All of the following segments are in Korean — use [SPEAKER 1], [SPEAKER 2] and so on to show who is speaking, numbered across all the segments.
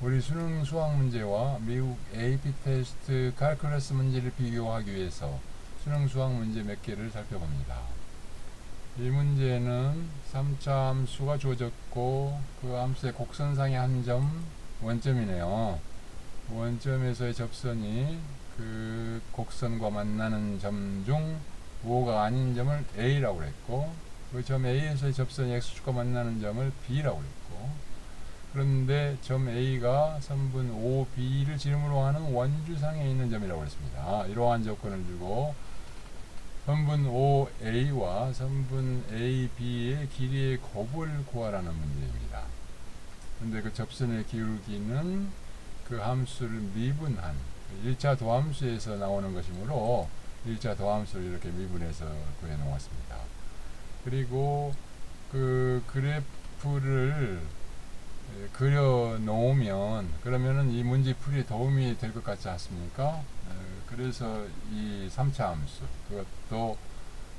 [SPEAKER 1] 우리 수능 수학 문제와 미국 AP 테스트 칼큘러스 문제를 비교하기 위해서 수능 수학 문제 몇 개를 살펴봅니다. 이 문제는 3차 함수가 주어졌고 그 함수의 곡선상의 한 점 원점이네요. 원점에서의 접선이 그 곡선과 만나는 점 중 O가 아닌 점을 A라고 했고, 그 점 A에서의 접선이 X축과 만나는 점을 B라고 했고, 그런데 점 A가 선분 OB를 지름으로 하는 원주상에 있는 점이라고 했습니다. 이러한 조건을 주고 선분 OA와 선분 AB의 길이의 곱을 구하라는 문제입니다. 그런데 그 접선의 기울기는 그 함수를 미분한 1차 도함수에서 나오는 것이므로 1차 도함수를 이렇게 미분해서 구해 놓았습니다. 그리고 그 그래프를 그려 놓으면 그러면은 이 문제 풀이에 도움이 될 것 같지 않습니까? 그래서 이 3차 함수, 그것도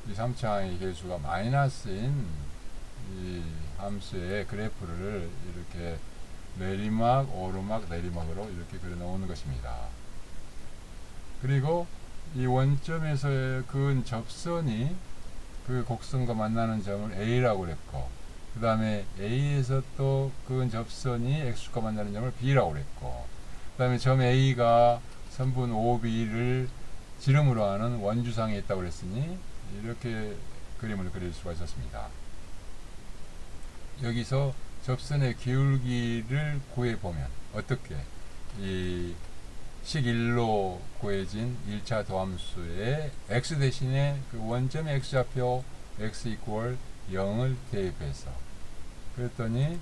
[SPEAKER 1] 이 3차의 개수가 마이너스인 이 함수의 그래프를 이렇게 내리막, 오르막, 내리막으로 이렇게 그려 놓는 것입니다. 그리고 이 원점에서의 그은 접선이 그 곡선과 만나는 점을 A라고 그랬고, 그 다음에 A에서 또 그은 접선이 X축과 만나는 점을 B라고 그랬고, 그 다음에 점 A가 선분 OB를 지름으로 하는 원주상에 있다고 그랬으니 이렇게 그림을 그릴 수가 있었습니다. 여기서 접선의 기울기를 구해보면 어떻게 이 식1로 구해진 1차 도함수에 x 대신에 그 원점의 x좌표 x 이퀄 0을 대입해서 그랬더니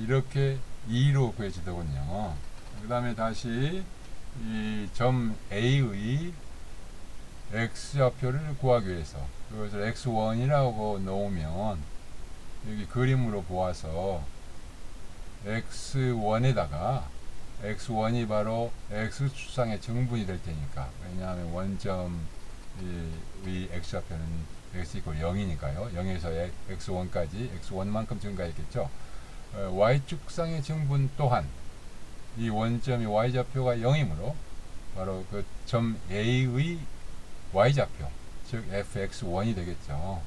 [SPEAKER 1] 이렇게 2로 구해지더군요. 그 다음에 다시 이 점 A의 x좌표를 구하기 위해서 그것을 x1이라고 놓으면 여기 그림으로 보아서 x1에다가 x1이 바로 x축상의 정분이 될 테니까, 왜냐하면 원점의 x좌표는 x 이퀄 0이니까요. 0에서 x1까지 x1만큼 증가했겠죠. y축상의 정분 또한 이 원점의 y좌표가 0이므로 바로 그 점 A의 y좌표, 즉 fx1이 되겠죠.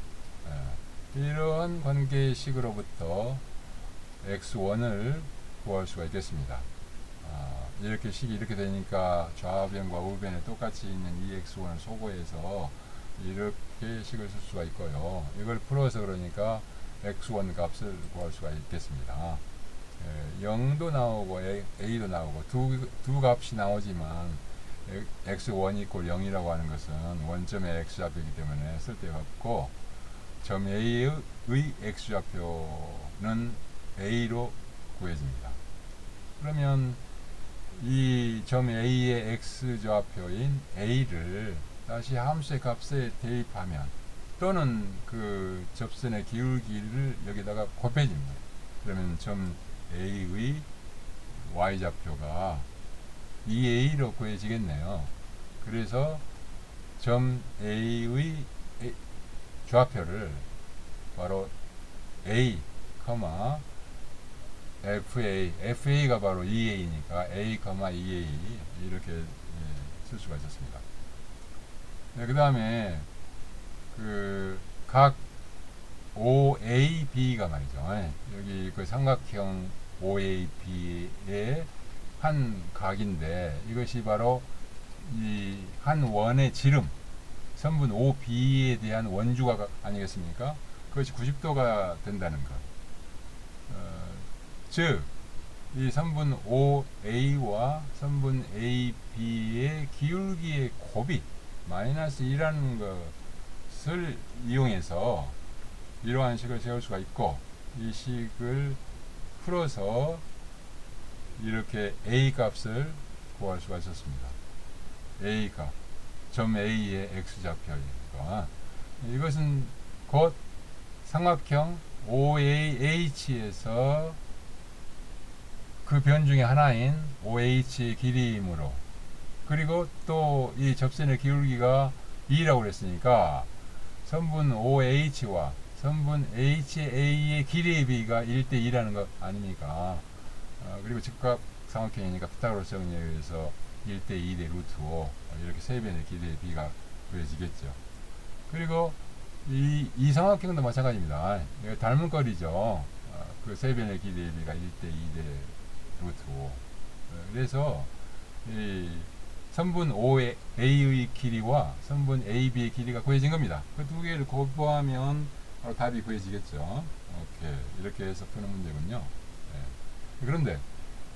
[SPEAKER 1] 이러한 관계식으로부터 x1을 구할 수가 있겠습니다. 이렇게 식이 이렇게 되니까 좌변과 우변에 똑같이 있는 이 x1을 소거해서 이렇게 식을 쓸 수가 있고요. 이걸 풀어서 그러니까 x1 값을 구할 수가 있겠습니다. 0도 나오고 a도 나오고 두 값이 나오지만 x1 이퀄 0이라고 하는 것은 원점의 x좌표이기 때문에 쓸데가 없고, 점 A의 x좌표는 A로 구해집니다. 그러면 이 점 A의 x좌표인 A를 다시 함수의 값에 대입하면, 또는 그 접선의 기울기를 여기다가 곱해집니다. 그러면 점 A의 y좌표가 2A로 구해지겠네요. 그래서 점 A의 좌표를 바로 A, FA가 바로 2A니까 A, 2A 이렇게 쓸 수가 있었습니다. 네, 그 다음에 각 OAB가 말이죠. 여기 그 삼각형 OAB의 한 각인데, 이것이 바로 이 한 원의 지름, 선분 OB에 대한 원주각 아니겠습니까? 그것이 90도가 된다는 것. 즉, 이 선분 OA와 선분 AB의 기울기의 곱이 마이너스 2라는 것을 이용해서 이러한 식을 세울 수가 있고, 이 식을 풀어서 이렇게 A 값을 구할 수가 있었습니다. A 값, 점 A의 x좌표이니까 이것은 곧 삼각형 OAH에서 그 변 중에 하나인 OH의 길이이므로, 그리고 또 이 접선의 기울기가 2라고 그랬으니까 선분 OH와 선분 HA의 길이의 비가 1대2라는 것 아닙니까? 그리고 직각 삼각형이니까 피타고라스 정리에 의해서 1대 2대 루트 5 이렇게 세 변의 길이의 b가 구해지겠죠. 그리고 이 삼각형도 마찬가지입니다. 이거 닮은 거리죠. 그 세 변의 길이의 b가 1대 2대 루트 5. 그래서 이 선분 OA의 길이와 선분 AB의 길이가 구해진 겁니다. 그 두 개를 곱하면 바로 답이 구해지겠죠. 오케이. 이렇게 해서 푸는 문제군요. 그런데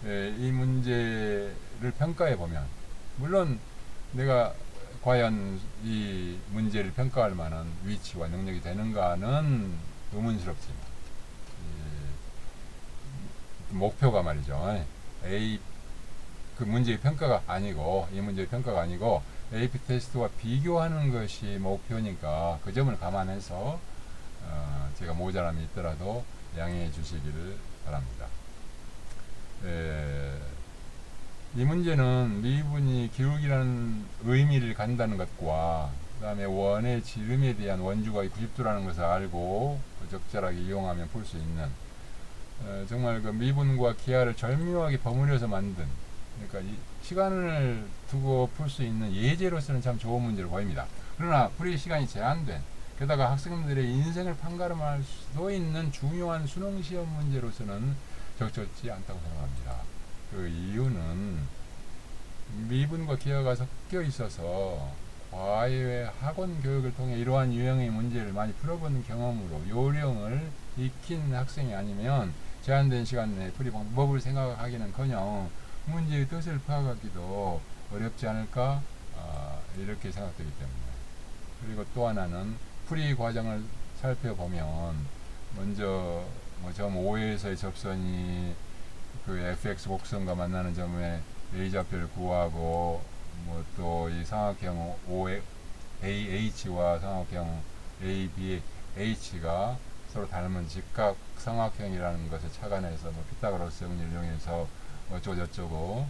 [SPEAKER 1] 이 문제를 평가해 보면, 물론 내가 과연 이 문제를 평가할 만한 위치와 능력이 되는가는 의문스럽지만, 목표가 말이죠. 그 문제의 평가가 아니고, 이 문제의 평가가 아니고 AP 테스트와 비교하는 것이 목표니까 그 점을 감안해서 제가 모자람이 있더라도 양해해 주시기를 바랍니다. 이 문제는 미분이 기울기라는 의미를 갖는다는 것과 그 다음에 원의 지름에 대한 원주가 90도라는 것을 알고 적절하게 이용하면 풀 수 있는 정말 그 미분과 기하를 절묘하게 버무려서 만든, 그러니까 이 시간을 두고 풀 수 있는 예제로서는 참 좋은 문제로 보입니다. 그러나 풀이 시간이 제한된, 게다가 학생들의 인생을 판가름할 수도 있는 중요한 수능 시험 문제로서는 적절치 않다고 생각합니다. 그 이유는 미분과 기하가 섞여 있어서 과외 학원 교육을 통해 이러한 유형의 문제를 많이 풀어보는 경험으로 요령을 익힌 학생이 아니면 제한된 시간 내에 풀이 방법을 생각하기는커녕 문제의 뜻을 파악하기도 어렵지 않을까 이렇게 생각되기 때문에. 그리고 또 하나는 풀이 과정을 살펴보면 먼저 점 O에서의 접선이 그 fx 곡선과 만나는 점에 a좌표를 구하고, 또 이 삼각형 AH와 삼각형 AB의 H가 서로 닮은 직각 삼각형이라는 것을 착안해서 피타고라스 정리를 이용해서 어쩌고저쩌고.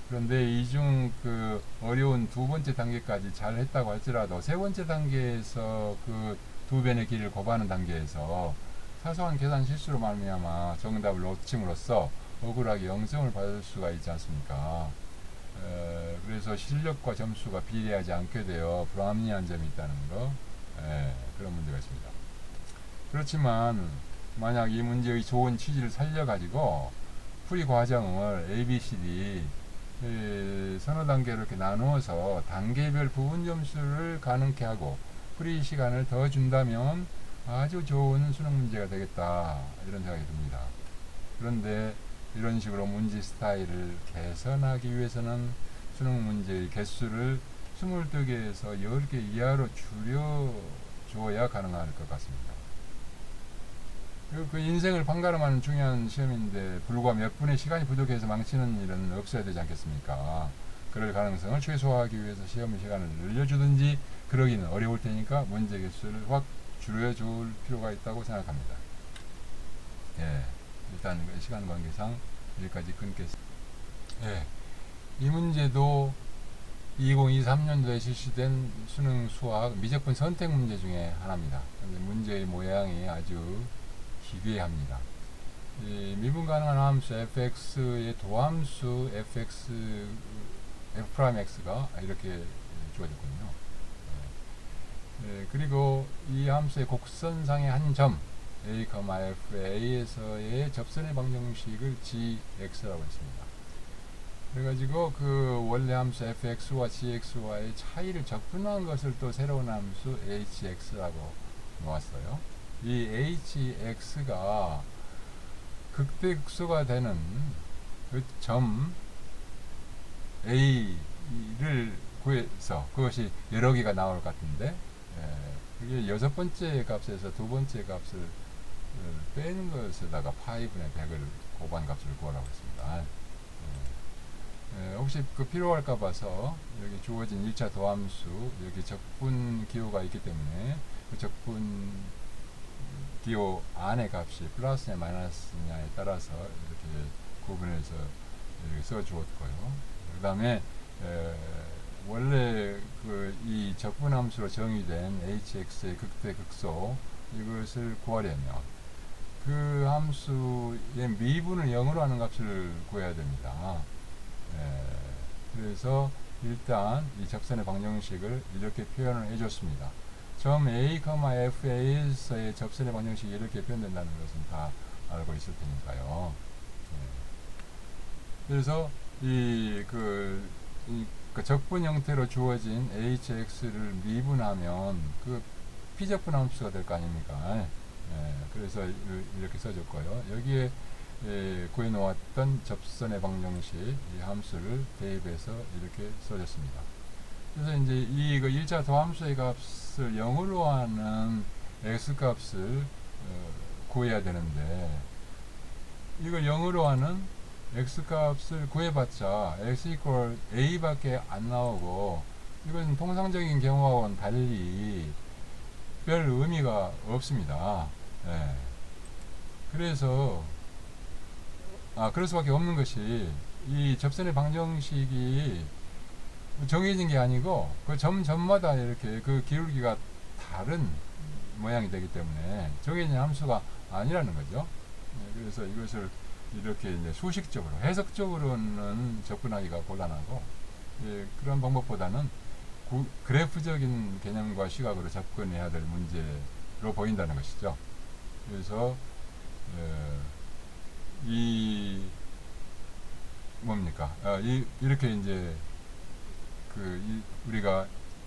[SPEAKER 1] 그런데 이 중 그 어려운 두 번째 단계까지 잘 했다고 할지라도 세 번째 단계에서 그 두 변의 길이를 곱하는 단계에서 사소한 계산 실수로 말미암아 정답을 놓침으로써 억울하게 0점을 받을 수가 있지 않습니까? 그래서 실력과 점수가 비례하지 않게 되어 불합리한 점이 있다는 거, 그런 문제가 있습니다. 그렇지만 만약 이 문제의 좋은 취지를 살려가지고 풀이 과정을 ABCD 서너 단계로 이렇게 나누어서 단계별 부분 점수를 가능케 하고 풀이 시간을 더 준다면 아주 좋은 수능 문제가 되겠다, 이런 생각이 듭니다. 그런데 이런 식으로 문제 스타일을 개선하기 위해서는 수능 문제의 개수를 22개에서 10개 이하로 줄여줘야 가능할 것 같습니다. 그 인생을 판가름하는 중요한 시험인데 불과 몇 분의 시간이 부족해서 망치는 일은 없어야 되지 않겠습니까? 그럴 가능성을 최소화하기 위해서 시험 시간을 늘려주든지, 그러기는 어려울 테니까 문제 개수를 확 줄여줄 필요가 있다고 생각합니다. 일단 시간 관계상 여기까지 끊겠습니다. 이 문제도 2023년도에 실시된 수능 수학 미적분 선택 문제 중에 하나입니다. 근데 문제의 모양이 아주 기괴합니다. 이 미분 가능한 함수 fx의 도함수 f'x가 이렇게 주어졌거든요. 그리고 이 함수의 곡선상의 한 점 a, f에서의 접선의 방정식을 gx라고 했습니다. 그래가지고 그 원래 함수 fx와 gx와의 차이를 적분한 것을 또 새로운 함수 hx라고 놓았어요. 이 hx가 극대극소가 되는 그 점 a를 구해서 그것이 여러 개가 나올 것 같은데, 그게 여섯 번째 값에서 두 번째 값을 빼는 것에다가 파이분의 100을 곱한 값을 구하라고 했습니다. 혹시 그 필요할까 봐서 여기 주어진 1차 도함수, 여기 적분 기호가 있기 때문에 그 적분 기호 안의 값이 플러스냐 마이너스냐에 따라서 이렇게 구분해서 이렇게 써 주었고요. 그 다음에 원래 그 이 적분함수로 정의된 hx의 극대극소, 이것을 구하려면 그 함수의 미분을 0으로 하는 값을 구해야 됩니다. 예, 그래서 일단 이 접선의 방정식을 이렇게 표현을 해줬습니다. 점 A, FA에서의 접선의 방정식이 이렇게 표현된다는 것은 다 알고 있을 테니까요. 예. 그래서 그 적분 형태로 주어진 hx를 미분하면 그 피적분 함수가 될 거 아닙니까? 예, 그래서 이렇게 써줬고요. 여기에 구해 놓았던 접선의 방정식 이 함수를 대입해서 이렇게 써줬습니다. 그래서 이제 이 1차 도함수의 값을 0으로 하는 x 값을 구해야 되는데, 이걸 0으로 하는 x 값을 구해봤자 x 이퀄 a 밖에 안 나오고, 이것은 통상적인 경우와는 달리 별 의미가 없습니다. 예. 그래서 그럴 수밖에 없는 것이, 이 접선의 방정식이 정해진 게 아니고 그 점마다 이렇게 그 기울기가 다른 모양이 되기 때문에 정해진 함수가 아니라는 거죠. 예, 그래서 이것을 이렇게 이제 수식적으로, 해석적으로는 접근하기가 곤란하고, 예, 그런 방법보다는 그래프적인 개념과 시각으로 접근해야 될 문제로 보인다는 것이죠. 그래서 뭡니까? 이렇게 이제 우리가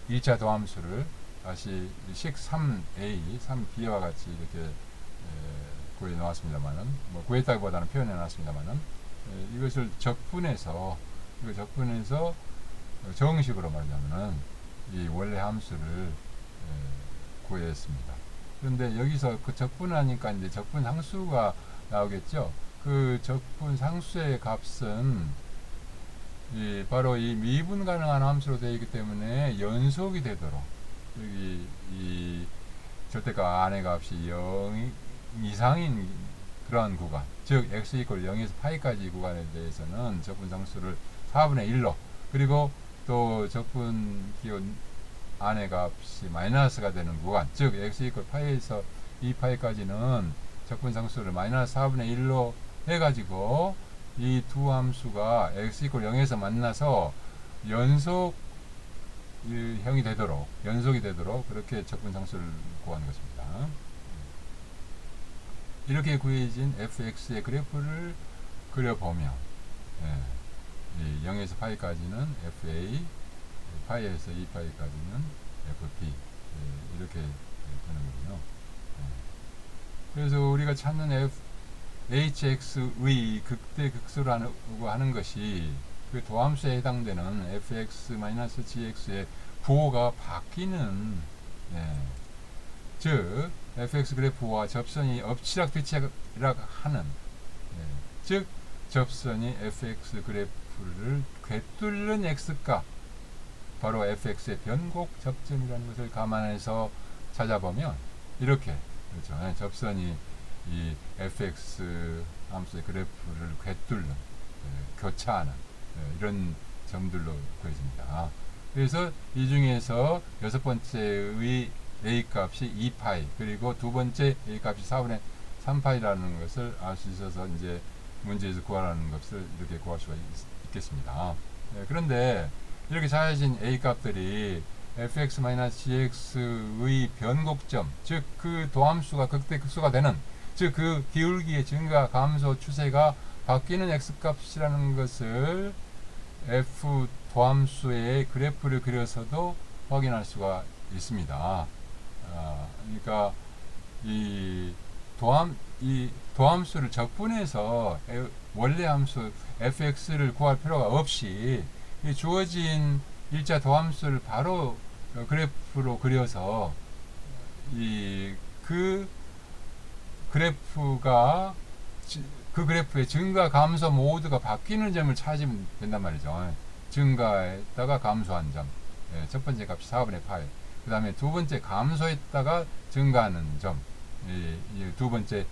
[SPEAKER 1] 2차 도함수를 다시 식 3a, 3b와 같이 이렇게 구해 놓았습니다만은, 뭐 구했다기보다는 표현해 놨습니다만은, 이것을 적분해서 정식으로 말하자면은 이 원래 함수를 구했습니다. 그런데 여기서 그 적분하니까 이제 적분 상수가 나오겠죠. 그 적분 상수의 값은 바로 이 미분 가능한 함수로 되어 있기 때문에 연속이 되도록, 여기 이 절대값 안의 값이 0 이상인 그러한 구간, 즉 x 이퀄 0에서 파이까지 구간에 대해서는 적분 상수를 4분의 1로, 그리고 또 적분 기호 안의 값이 마이너스가 되는 구간, 즉 x 이퀄 파이에서 2파이까지는 적분 상수를 마이너스 4분의 1로 해가지고 이 두 함수가 x 이퀄 0에서 만나서 연속이 되도록 그렇게 적분 상수를 구하는 것입니다. 이렇게 구해진 fx의 그래프를 그려보면, 이 0에서 파이까지는 fa, 파이에서 2파이까지는 fp, 이렇게 되는군요. 그래서 우리가 찾는 hx의 극대 극소라고 하는 것이 그 도함수에 해당되는 fx-gx의 부호가 바뀌는, 즉 fx 그래프와 접선이 엎치락뒤치락 하는, 즉 접선이 fx 그래프를 꿰뚫는 x값, 바로 fx의 변곡 접점이라는 것을 감안해서 찾아보면 이렇게, 그렇죠, 접선이 이 fx 함수의 그래프를 꿰뚫는, 교차하는 이런 점들로 구해집니다. 그래서 이 중에서 여섯 번째의 a 값이 2파이, 그리고 두 번째 a 값이 4분의 3파이라는 것을 알 수 있어서 이제 문제에서 구하라는 것을 이렇게 구할 수가 있겠습니다. 그런데 이렇게 찾아진 a 값들이 fx-gx의 변곡점, 즉 그 도함수가 극대 극소가 되는, 즉 그 기울기의 증가 감소 추세가 바뀌는 x값이라는 것을 f 도함수의 그래프를 그려서도 확인할 수가 있습니다. 그러니까 이 도함수를 적분해서 원래 함수 fx를 구할 필요가 없이 이 주어진 1차 도함수를 바로 그래프로 그려서 그 그래프의 증가 감소 모드가 바뀌는 점을 찾으면 된단 말이죠. 증가했다가 감소한 점, 첫 번째 값이 4분의 8, 그 다음에 두 번째 감소했다가 증가하는 점, 두 번째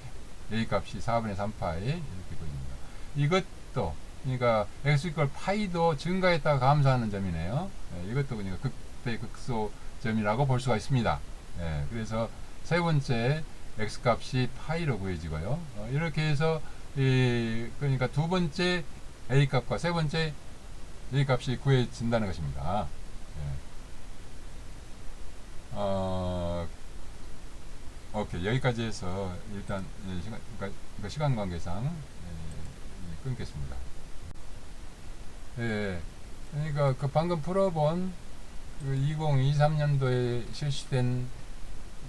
[SPEAKER 1] a 값이 4분의 3파이 이렇게 보입니다. 이것도 그러니까 x 이퀄 파이도 증가했다가 감소하는 점이네요. 이것도 그러니까 극대 극소 점이라고 볼 수가 있습니다. 그래서 세 번째 x값이 파이로 구해지고요. 이렇게 해서 그러니까 두 번째 a값과 세 번째 a값이 구해진다는 것입니다. 오케이, 여기까지 해서 일단 시간 관계상 끊겠습니다. 그러니까 그 방금 풀어본 그 2023년도에 실시된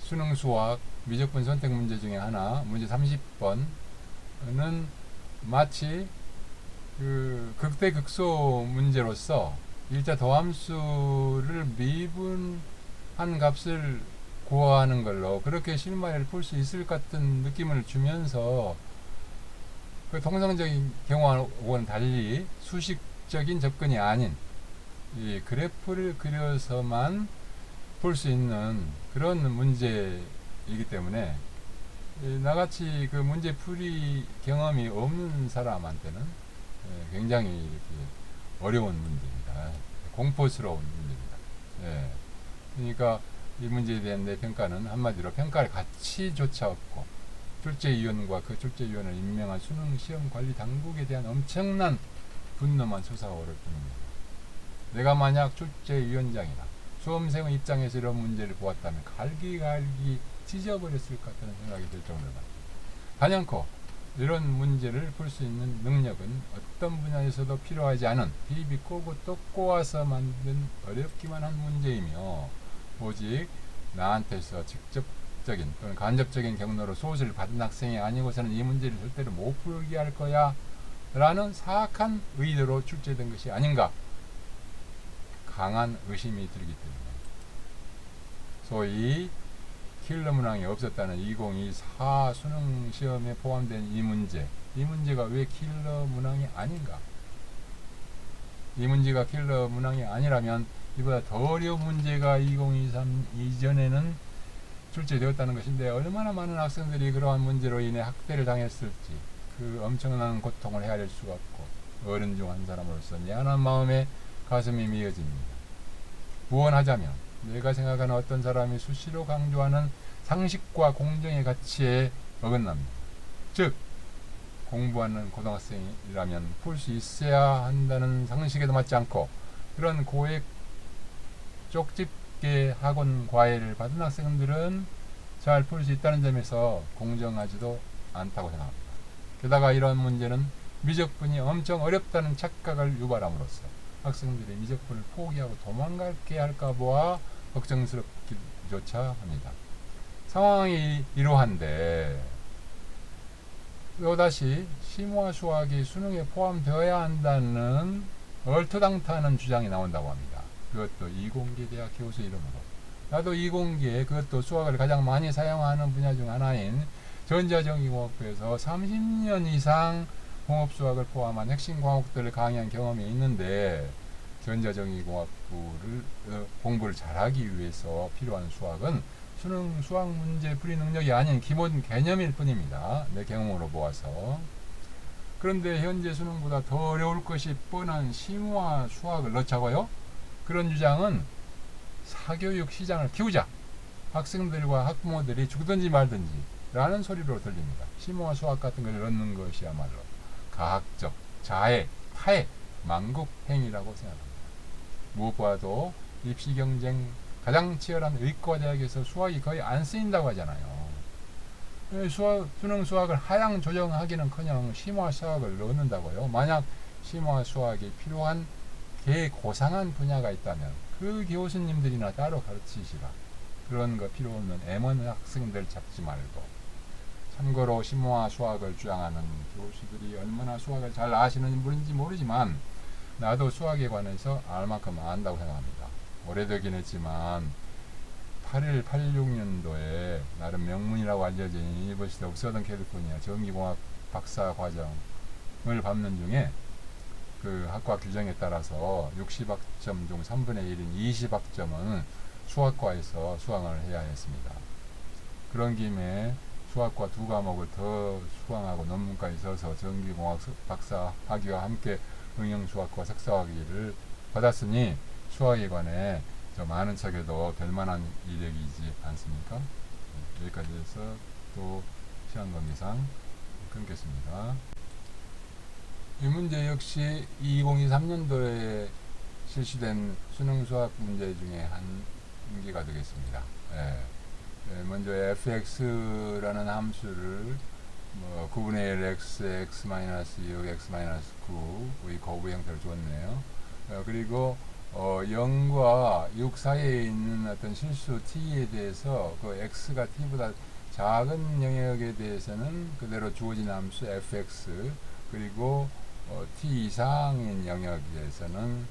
[SPEAKER 1] 수능 수학 미적분 선택 문제 중에 하나, 문제 30번은 마치 그 극대극소 문제로서 일자 더함수를 미분한 값을 구하는 걸로 그렇게 실마리를 풀 수 있을 것 같은 느낌을 주면서 그 통상적인 경우와는 달리 수식적인 접근이 아닌 이 그래프를 그려서만 풀 수 있는 그런 문제이기 때문에 나같이 그 문제 풀이 경험이 없는 사람한테는 굉장히 이렇게 어려운 문제입니다. 공포스러운 문제입니다. 그러니까 이 문제에 대한 내 평가는 한마디로 평가할 가치조차 없고 출제위원과 그 출제위원을 임명한 수능 시험 관리 당국에 대한 엄청난 분노만 솟아오를 뿐입니다. 내가 만약 출제위원장이나 수험생의 입장에서 이런 문제를 보았다면 갈기갈기 찢어버렸을 것 같다는 생각이 들 정도다. 단연코 이런 문제를 풀 수 있는 능력은 어떤 분야에서도 필요하지 않은 비비 꼬고 또 꼬아서 만든 어렵기만 한 문제이며 오직 나한테서 직접적인 또는 간접적인 경로로 소수를 받은 학생이 아니고서는 이 문제를 절대로 못 풀게 할 거야 라는 사악한 의도로 출제된 것이 아닌가 강한 의심이 들기 때문에 소위 킬러 문항이 없었다는 2024 수능 시험에 포함된 이 문제가 왜 킬러 문항이 아닌가? 이 문제가 킬러 문항이 아니라면 이보다 더 어려운 문제가 2023 이전에는 출제되었다는 것인데 얼마나 많은 학생들이 그러한 문제로 인해 학대를 당했을지 그 엄청난 고통을 헤아릴 수가 없고 어른 중 한 사람으로서 미안한 마음에 가슴이 미어집니다. 무언하자면 내가 생각하는 어떤 사람이 수시로 강조하는 상식과 공정의 가치에 어긋납니다. 즉 공부하는 고등학생이라면 풀 수 있어야 한다는 상식에도 맞지 않고 그런 고액 쪽집게 학원 과외를 받은 학생들은 잘 풀 수 있다는 점에서 공정하지도 않다고 생각합니다. 게다가 이런 문제는 미적분이 엄청 어렵다는 착각을 유발함으로써 학생들이 미적분을 포기하고 도망갈게 할까 보아 걱정스럽기조차 합니다. 상황이 이러한데 또다시 심화 수학이 수능에 포함되어야 한다는 얼토당토하는 주장이 나온다고 합니다. 그것도 이공계 대학 교수 이름으로. 나도 이공계 그것도 수학을 가장 많이 사용하는 분야 중 하나인 전자전기공학부에서 30년 이상 공업수학을 포함한 핵심 과목들을 강의한 경험이 있는데 전자전기공학부를 공부를 잘하기 위해서 필요한 수학은 수능 수학 문제 풀이 능력이 아닌 기본 개념일 뿐입니다. 내 경험으로 보아서. 그런데 현재 수능보다 더 어려울 것이 뻔한 심화 수학을 넣자고요? 그런 주장은 사교육 시장을 키우자. 학생들과 학부모들이 죽든지 말든지 라는 소리로 들립니다. 심화 수학 같은 걸 넣는 것이야말로 가학적, 자해, 타해, 만국행위라고 생각합니다. 무엇보다도 입시 경쟁 가장 치열한 의과대학에서 수학이 거의 안 쓰인다고 하잖아요. 수능 수학을 하향 조정하기는커녕 심화 수학을 넣는다고요. 만약 심화 수학이 필요한 개고상한 분야가 있다면 그 교수님들이나 따로 가르치시라. 그런 거 필요 없는 M1 학생들 잡지 말고. 참고로 심화 수학을 주장하는 교수들이 얼마나 수학을 잘 아시는 분인지 모르지만 나도 수학에 관해서 알 만큼 안다고 생각합니다. 오래되긴 했지만 86년도에 나름 명문이라고 알려진 유니버시티 오브 서던 캘리포니아 전기공학 박사 과정을 밟는 중에 그 학과 규정에 따라서 60학점 중 3분의 1인 20학점은 수학과에서 수강을 해야 했습니다. 그런 김에 수학과 두 과목을 더 수강하고 논문까지 써서 전기공학 박사 학위와 함께 응용수학과 석사학위를 받았으니 수학에 관해 좀 아는 척해도 될 만한 이력이지 않습니까? 여기까지 해서 또 시간 관계상 끊겠습니다. 이 문제 역시 2023년도에 실시된 수능 수학 문제 중에 한 개가 되겠습니다. 먼저 fx라는 함수를 9분의 1 x, x-6, x-9의 거부 형태로 줬네요. 그리고 0과 6 사이에 있는 어떤 실수 t에 대해서 그 x가 t보다 작은 영역에 대해서는 그대로 주어진 함수 fx, 그리고 t 이상인 영역에서는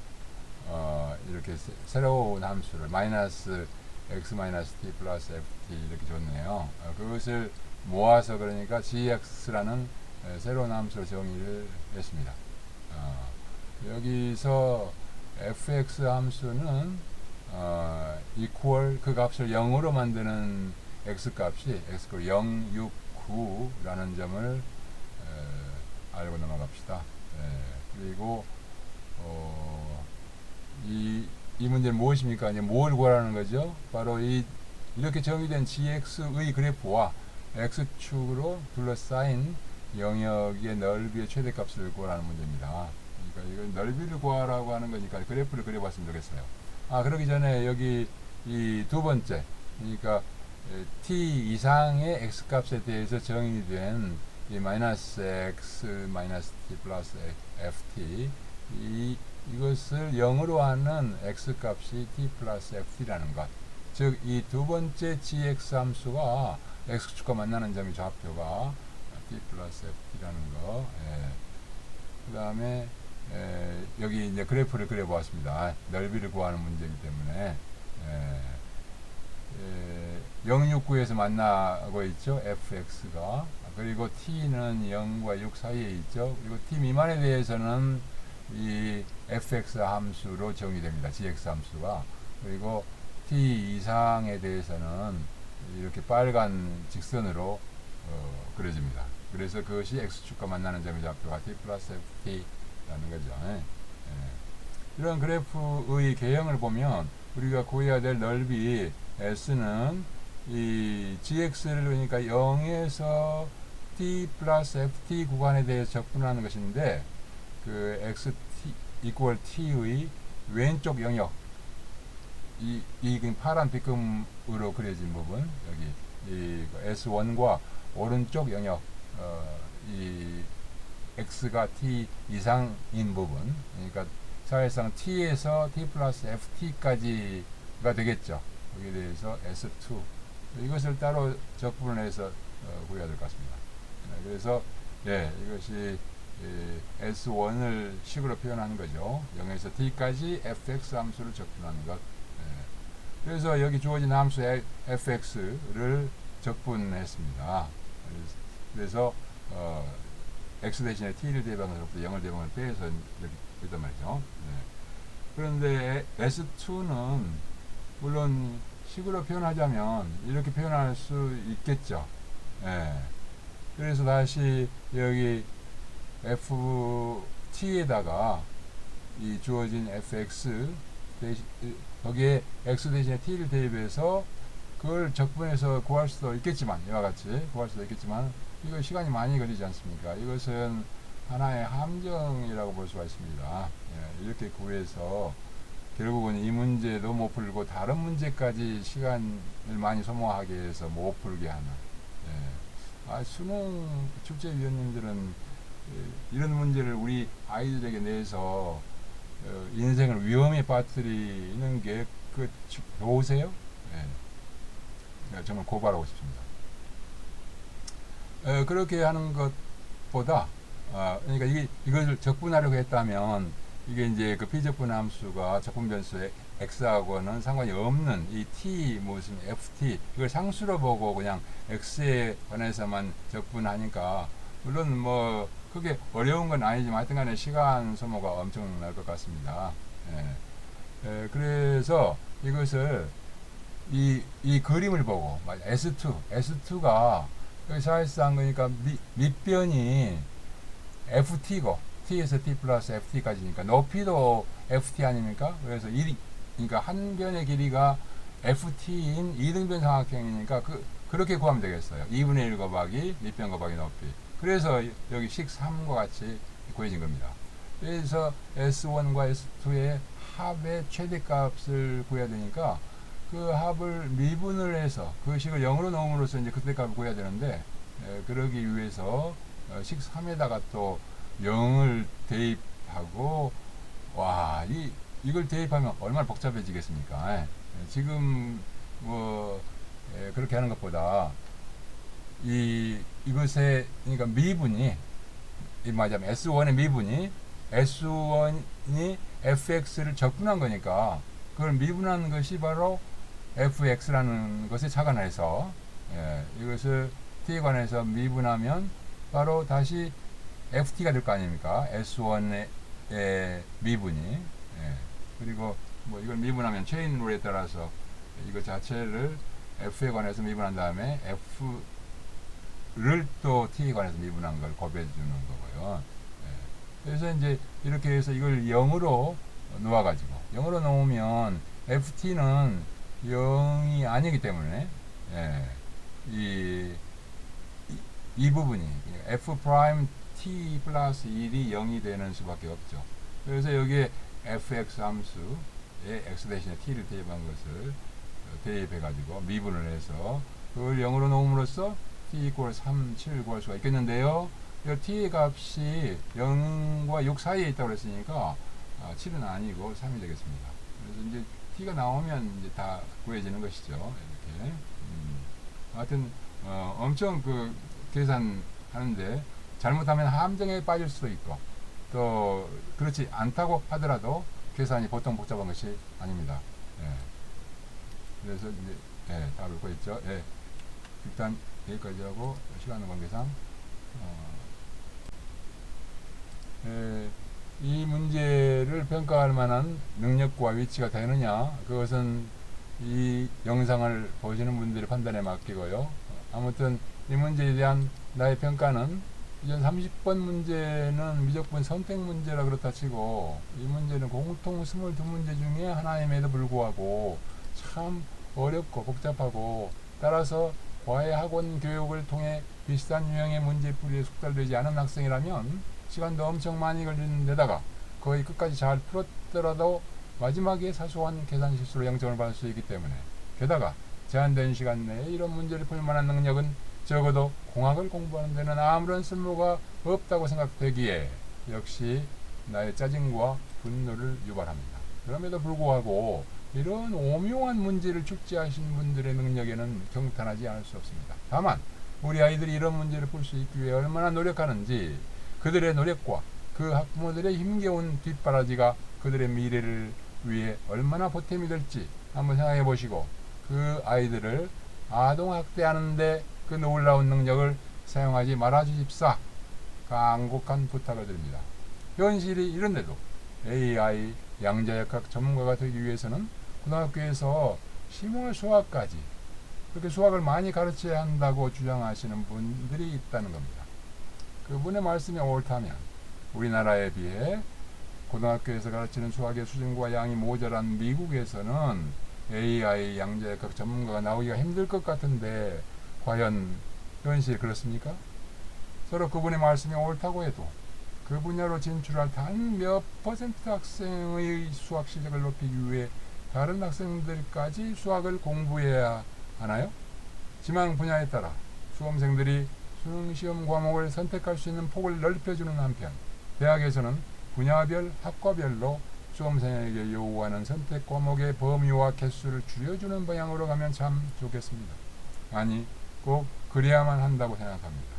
[SPEAKER 1] 이렇게 새로운 함수를 마이너스 x 마이너스 t 플러스 ft 이렇게 줬네요. 그것을 모아서 그러니까 gx라는 새로운 함수로 정의를 했습니다. 여기서 fx 함수는 equal 그 값을 0으로 만드는 x 값이 x 0, 6, 9라는 점을 알고 넘어갑시다. 그리고 이 문제는 무엇입니까? 이제 뭘 구하라는 거죠? 바로 이렇게 정의된 gx의 그래프와 x축으로 둘러싸인 영역의 넓이의 최대값을 구하라는 문제입니다. 그러니까 이걸 넓이를 구하라고 하는 거니까 그래프를 그려봤으면 좋겠어요. 그러기 전에 여기 이 두 번째, 그러니까 t 이상의 x값에 대해서 정의된 이 마이너스 x 마이너스 t 플러스 ft 이것을 0으로 하는 x값이 t 플러스 ft라는 것, 즉 이 두 번째 gx 함수가 x축과 만나는 점이 좌표가 t 플러스 ft라는 거. 그 다음에 여기 이제 그래프를 그려보았습니다. 넓이를 구하는 문제이기 때문에 069에서 만나고 있죠, fx가. 그리고 t는 0과 6 사이에 있죠. 그리고 t 미만에 대해서는 이 fx 함수로 정의됩니다. gx 함수가. 그리고 t 이상에 대해서는 이렇게 빨간 직선으로 그려집니다. 그래서 그것이 x축과 만나는 점의 좌표가 t 플러스 ft라는 거죠. 이런 그래프의 개형을 보면 우리가 구해야 될 넓이 s는 이 gx를 그러니까 0에서 t 플러스 ft 구간에 대해서 적분하는 것인데, 그 xt equal t의 왼쪽 영역, 이 파란 빗금으로 그려진 부분, 여기 이 s1과 오른쪽 영역, 이 x가 t 이상인 부분, 그러니까 사실상 t에서 t 플러스 ft까지가 되겠죠. 여기에 대해서 s2, 이것을 따로 적분을 해서 구해야 될 것 같습니다. 그래서 이것이 s1을 식으로 표현하는 거죠. 0에서 t까지 fx 함수를 적분하는 것. 그래서 여기 주어진 함수 fx를 적분했습니다. 그래서 x 대신에 t를 대입하면서부터 0을 대입하면 빼서 이렇게 했단 말이죠. 그런데 s2는 물론 식으로 표현하자면 이렇게 표현할 수 있겠죠. 그래서 다시 여기 ft에다가 이 주어진 fx 대신, 거기에 x 대신에 t를 대입해서 그걸 적분해서 구할 수도 있겠지만, 이와 같이 구할 수도 있겠지만, 이거 시간이 많이 걸리지 않습니까? 이것은 하나의 함정이라고 볼 수가 있습니다. 이렇게 구해서 결국은 이 문제도 못 풀고 다른 문제까지 시간을 많이 소모하게 해서 못 풀게 하는. 수능 출제위원님들은 이런 문제를 우리 아이들에게 내서 인생을 위험에 빠뜨리는 게 좋으세요? 정말 고발하고 싶습니다. 그렇게 하는 것보다 그러니까 이걸 적분하려고 했다면 이게 이제 그 비적분 함수가 적분 변수의 x하고는 상관이 없는 이 t 무슨 ft 이걸 상수로 보고 그냥 x에 관해서만 적분하니까, 물론 뭐 그게 어려운 건 아니지만 하여튼간에 시간 소모가 엄청날 것 같습니다. 그래서 이것을 이 그림을 보고 S2가 사실상 그러니까 밑변이 ft고 t에서 t 플러스 ft까지니까 높이도 ft 아닙니까? 그래서 그러니까 한 변의 길이가 ft인 이등변 삼각형이니까 그렇게 구하면 되겠어요. 2분의 1 곱하기 밑변 곱하기 높이. 그래서 여기 식 3과 같이 구해진 겁니다. 그래서 S1과 S2의 합의 최대값을 구해야 되니까 그 합을 미분을 해서 그 식을 0으로 넣음으로써 이제 그때값을 구해야 되는데, 그러기 위해서 식 3에다가 또 0을 대입하고, 와, 이걸 대입하면 얼마나 복잡해지겠습니까? 지금 뭐 그렇게 하는 것보다 이것의 그러니까 미분이 말하자면 S1의 미분이 S1이 fx를 적분한 거니까 그걸 미분한 것이 바로 fx라는 것에 착안해서, 이것을 t에 관해서 미분하면 바로 다시 ft가 될 거 아닙니까? S1의 미분이. 그리고 뭐 이걸 미분하면 체인 룰에 따라서 이거 자체를 f에 관해서 미분한 다음에 f를 또 t에 관해서 미분한 걸 곱해 주는 거고요. 그래서 이제 이렇게 해서 이걸 0으로 놓아가지고 0으로 놓으면 ft는 0이 아니기 때문에, 이 부분이 f 프라임 t 플러스 1이 0이 되는 수밖에 없죠. 그래서 여기에 fx 함수에 x 대신에 t를 대입한 것을 대입해 가지고 미분을 해서 그걸 0으로 놓음으로써 t 이퀄 3, 7 구할 수가 있겠는데요. 이 t의 값이 0과 6 사이에 있다고 그랬으니까 7은 아니고 3이 되겠습니다. 그래서 이제 t가 나오면 이제 다 구해지는 것이죠. 이렇게. 하여튼 엄청 그 계산하는데 잘못하면 함정에 빠질 수도 있고 또 그렇지 않다고 하더라도 계산이 보통 복잡한 것이 아닙니다. 그래서 이제 답을 구했죠. 일단 여기까지 하고 시간 관계상 이 문제를 평가할 만한 능력과 위치가 되느냐, 그것은 이 영상을 보시는 분들의 판단에 맡기고요. 아무튼 이 문제에 대한 나의 평가는 이전 30번 문제는 미적분 선택 문제라 그렇다 치고 이 문제는 공통 22문제 중에 하나임에도 불구하고 참 어렵고 복잡하고, 따라서 과외 학원 교육을 통해 비슷한 유형의 문제풀이에 숙달되지 않은 학생이라면 시간도 엄청 많이 걸리는 데다가 거의 끝까지 잘 풀었더라도 마지막에 사소한 계산 실수로 0점을 받을 수 있기 때문에, 게다가 제한된 시간 내에 이런 문제를 풀 만한 능력은 적어도 공학을 공부하는 데는 아무런 쓸모가 없다고 생각되기에 역시 나의 짜증과 분노를 유발합니다. 그럼에도 불구하고 이런 오묘한 문제를 출제하신 분들의 능력에는 경탄하지 않을 수 없습니다. 다만 우리 아이들이 이런 문제를 풀 수 있기 위해 얼마나 노력하는지, 그들의 노력과 그 학부모들의 힘겨운 뒷바라지가 그들의 미래를 위해 얼마나 보탬이 될지 한번 생각해 보시고 그 아이들을 아동학대하는데 그 놀라운 능력을 사용하지 말아 주십사 간곡한 부탁을 드립니다. 현실이 이런데도 AI 양자역학 전문가가 되기 위해서는 고등학교에서 심화 수학까지 그렇게 수학을 많이 가르쳐야 한다고 주장하시는 분들이 있다는 겁니다. 그분의 말씀이 옳다면 우리나라에 비해 고등학교에서 가르치는 수학의 수준과 양이 모자란 미국에서는 AI 양자역학 전문가가 나오기가 힘들 것 같은데 과연 현실이 그렇습니까? 서로 그분의 말씀이 옳다고 해도 그 분야로 진출할 단 몇 퍼센트 학생의 수학 실력을 높이기 위해 다른 학생들까지 수학을 공부해야 하나요? 지망 분야에 따라 수험생들이 수능시험 과목을 선택할 수 있는 폭을 넓혀주는 한편 대학에서는 분야별 학과별로 수험생에게 요구하는 선택 과목의 범위와 개수를 줄여주는 방향으로 가면 참 좋겠습니다. 아니, 꼭 그래야만 한다고 생각합니다.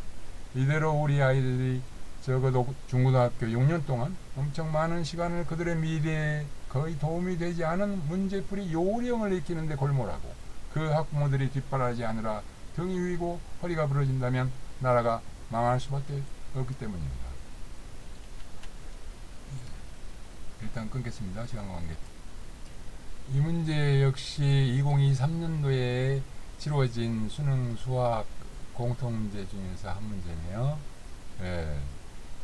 [SPEAKER 1] 이대로 우리 아이들이 적어도 중고등학교 6년 동안 엄청 많은 시간을 그들의 미래에 거의 도움이 되지 않은 문제풀이 요령을 익히는데 골몰하고 그 학부모들이 뒷바라지 하느라 등이 휘고 허리가 부러진다면 나라가 망할 수밖에 없기 때문입니다. 일단 끊겠습니다. 시간 관계. 이 문제 역시 2023년도에 치러진 수능 수학 공통문제 중에서 한 문제네요.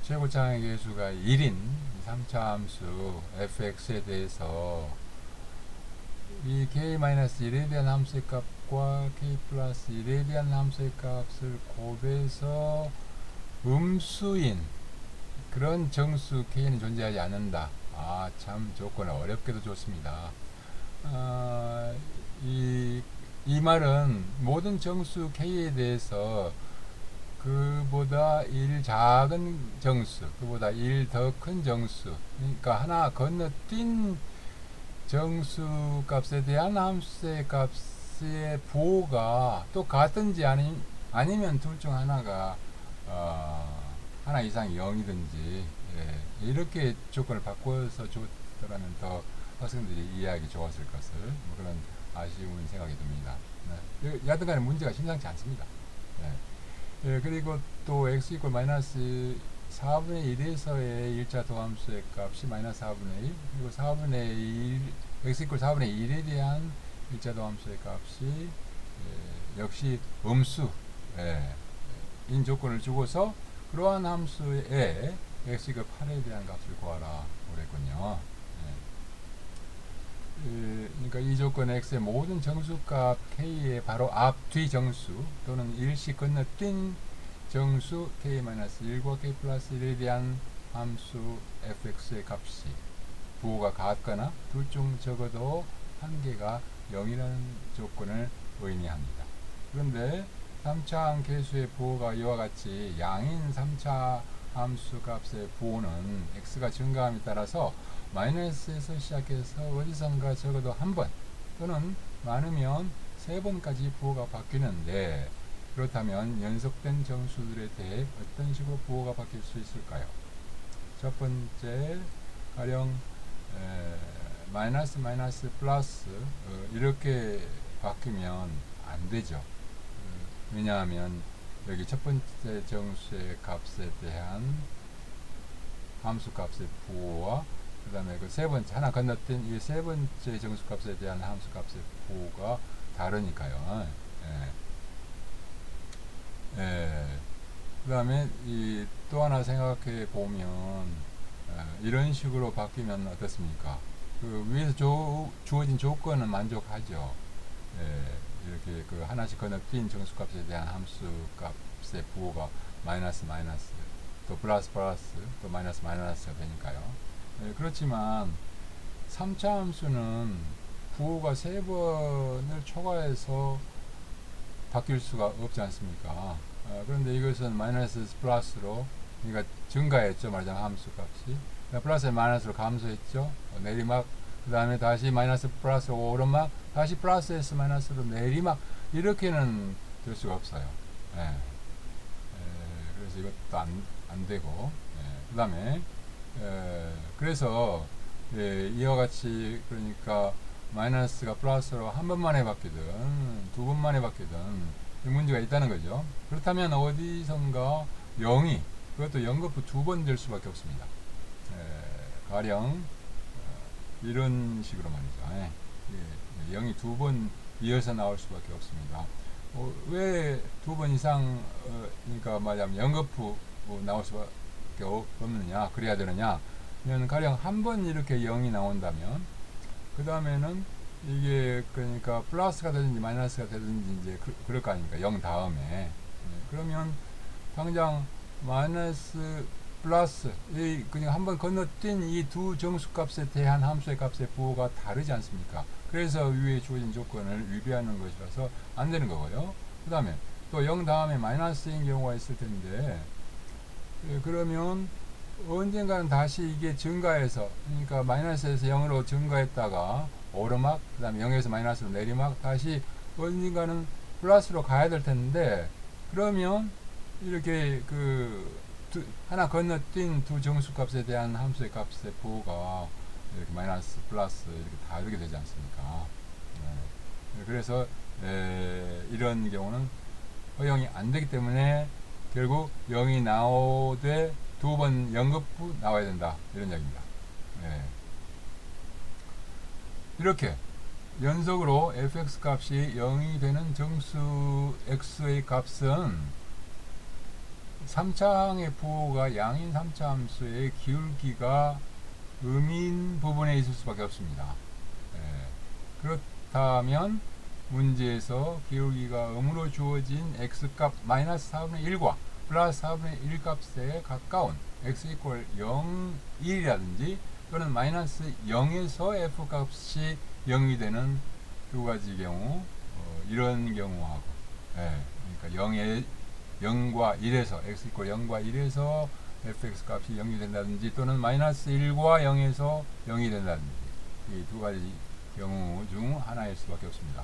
[SPEAKER 1] 최고차항의 개수가 1인 3차 함수 fx에 대해서 이 k-1에 대한 함수의 값 값과 k 플러스 1에 대한 함수의 값을 곱해서 음수인 그런 정수 k는 존재하지 않는다. 참 조건을 어렵게도 줬습니다. 이 말은 모든 정수 k에 대해서 그보다 1 작은 정수, 그보다 1 더 큰 정수, 그러니까 하나 건너뛴 정수 값에 대한 함수의 값의 부호가 똑같든지 아니면 둘 중 하나가 하나 이상 0이든지 이렇게 조건을 바꿔서 줬더라면 더 학생들이 이해하기 좋았을 것을 그런 아쉬운 생각이 듭니다. 여하튼간에 문제가 심상치 않습니다. 그리고 또 x 이퀄 마이너스 4분의 1에서의 1차 도함수의 값이 마이너스 4분의 1 그리고 4분의 1 x 이퀄 4분의 1에 대한 1차 도함수의 값이 역시 음수 인 조건을 주고서 그러한 함수에 x 이퀄 8에 대한 값을 구하라 그랬군요. 그러니까 이 조건은 x의 모든 정수값 k의 바로 앞 뒤 정수 또는 일시 건너뛴 정수 k-1과 k 플러스 1에 대한 함수 fx의 값이 부호가 같거나 둘 중 적어도 한 개가 0이라는 조건을 의미합니다. 그런데 3차 계수의 부호가 이와 같이 양인 3차 함수 값의 부호는 x가 증가함에 따라서 마이너스에서 시작해서 어디선가 적어도 한 번 또는 많으면 3번까지 부호가 바뀌는데 그렇다면 연속된 정수들에 대해 어떤 식으로 부호가 바뀔 수 있을까요? 첫 번째 가령 마이너스 마이너스 플러스 이렇게 바뀌면 안 되죠. 왜냐하면 여기 첫 번째 정수의 값에 대한 함수 값의 부호와 그 다음에 그 세 번째 하나 건너뛴 이 세 번째 정수 값에 대한 함수 값의 부호가 다르니까요. 그 다음에 또 하나 생각해 보면 이런 식으로 바뀌면 어떻습니까? 그 위에서 주어진 조건은 만족하죠. 이렇게 그 하나씩 건너뛴 정수값에 대한 함수값의 부호가 마이너스 마이너스 또 플러스 플러스 또 마이너스 마이너스가 되니까요. 그렇지만 3차 함수는 부호가 3번을 초과해서 바뀔 수가 없지 않습니까? 그런데 이것은 마이너스 플러스로 그러니까 증가했죠. 말하자면 함수값이 플러스 마이너스로 감소했죠. 내리막 그 다음에 다시 마이너스 플러스로 오르막 다시 플러스에서 마이너스로 내리막 이렇게는 될 수가 없어요. 그래서 이것도 안 되고 그 다음에 그래서 이와 같이 그러니까 마이너스가 플러스로 한 번만에 바뀌든 두 번만에 바뀌든 문제가 있다는 거죠. 그렇다면 어디선가 0이 그것도 0급부 2번 될 수밖에 없습니다. 가령 이런 식으로 말이죠. 0이 2번 이어서 나올 수밖에 없습니다. 왜 2번 이상 그러니까 말하자면 0급부 나올 수밖에 없느냐 그래야 되느냐 그러면 가령 한 번 이렇게 0이 나온다면 그 다음에는 이게 그러니까 플러스가 되든지 마이너스가 되든지 이제 그럴 거 아닙니까? 0 다음에 그러면 당장 마이너스 플러스 그냥 한번 건너뛴 이 두 정수값에 대한 함수의 값의 부호가 다르지 않습니까? 그래서 위에 주어진 조건을 위배하는 것이라서 안 되는 거고요. 그 다음에 또 0 다음에 마이너스인 경우가 있을 텐데 그러면 언젠가는 다시 이게 증가해서 그러니까 마이너스에서 0으로 증가했다가 오르막 그 다음에 0에서 마이너스로 내리막 다시 언젠가는 플러스로 가야 될 텐데 그러면 이렇게 하나 건너뛴 두 정수값에 대한 함수의 값의 부호가 이렇게 마이너스 플러스 이렇게 다르게 되지 않습니까? 그래서 이런 경우는 허용이 안 되기 때문에 결국 0이 나오되 두 번 0급부 나와야 된다 이런 이야기입니다. 이렇게 연속으로 fx 값이 0이 되는 정수 x의 값은 3차항의 부호가 양인 3차 함수의 기울기가 음인 부분에 있을 수밖에 없습니다. 그렇다면 문제에서 기울기가 음으로 주어진 x값 마이너스 4분의 1과 플러스 4분의 1 값에 가까운 x 이퀄 0, 1이라든지 또는 마이너스 0에서 f 값이 0이 되는 두 가지 경우, 이런 경우하고, 그러니까 0과 1에서 x 이퀄 0과 1에서 fx 값이 0이 된다든지 또는 마이너스 1과 0에서 0이 된다든지 이 두 가지 경우 중 하나일 수밖에 없습니다.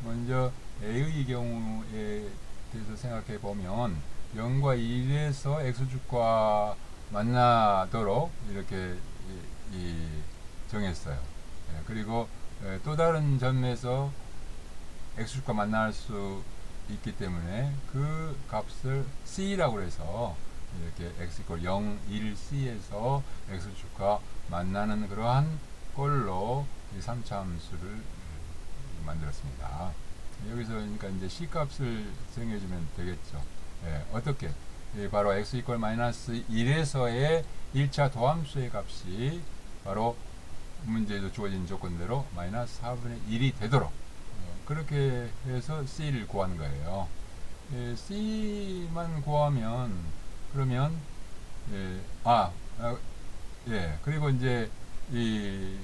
[SPEAKER 1] 먼저 A의 경우에 대해서 생각해 보면 0과 1에서 x축과 만나도록 이렇게 정했어요. 그리고 또 다른 점에서 x축과 만날 수 있기 때문에 그 값을 c라고 해서 이렇게 x 이퀄 0, 1, c에서 x축과 만나는 그러한 꼴로 이 3차 함수를 만들었습니다. 여기서 그러니까 이제 c 값을 정해주면 되겠죠. 어떻게? 바로 x 이퀄 마이너스 1에서의 1차 도함수의 값이 바로 문제에서 주어진 조건대로 마이너스 4분의 1이 되도록 그렇게 해서 c를 구하는 거예요. c만 구하면 그러면 그리고 이제 이